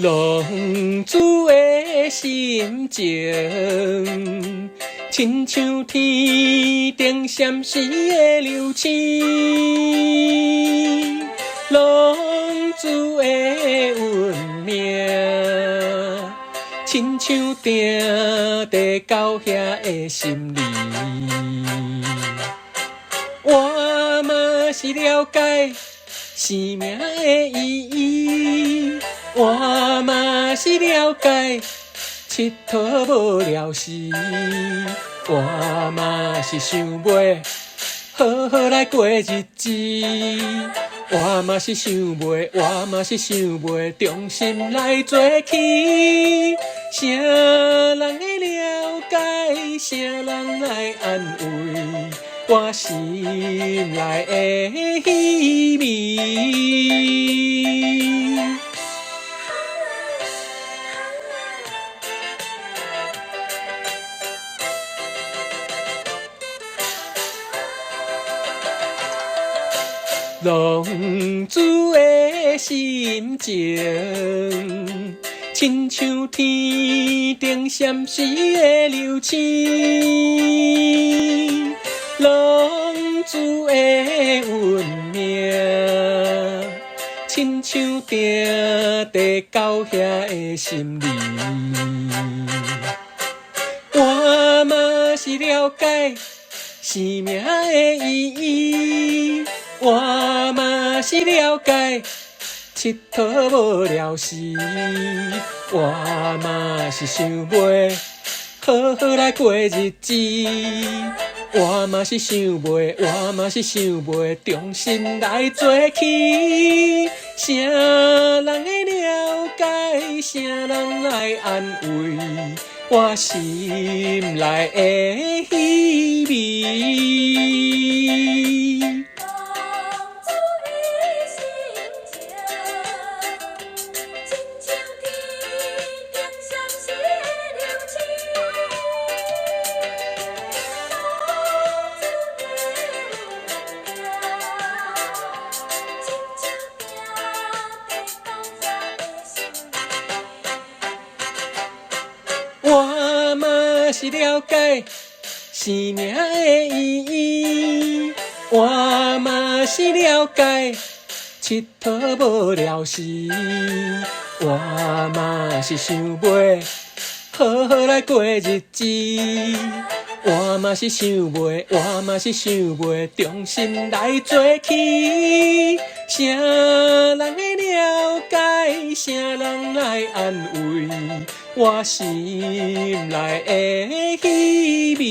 浪子的心情，亲像天顶闪烁的流星。浪子的运命，亲像定在高遐的心里。我嘛是了解生命的意义，我嘛是了解佚佗无聊时，我嘛是想要好好来过日子，我嘛是想袂，我嘛是想袂，重新来做起。啥人会了解，啥人来安慰我心内的稀微。浪子的心情，亲像天顶闪烁的流星。浪子的运命，亲像定在高遐的心里。我嘛是了解生命的意义，我嘛是了解佚佗无聊时，我嘛是想要好好来过日子，我嘛是想袂，我嘛是想袂，重新来做起。啥人会了解，啥人来安慰我心内的稀微。我嘛是了解生命的意义，我嘛是了解佚佗无聊时，我嘛是想要好好来过日子，我嘛是想袂，我嘛是想袂，重新来做起。啥人会了解，啥人来安慰我心内的稀微。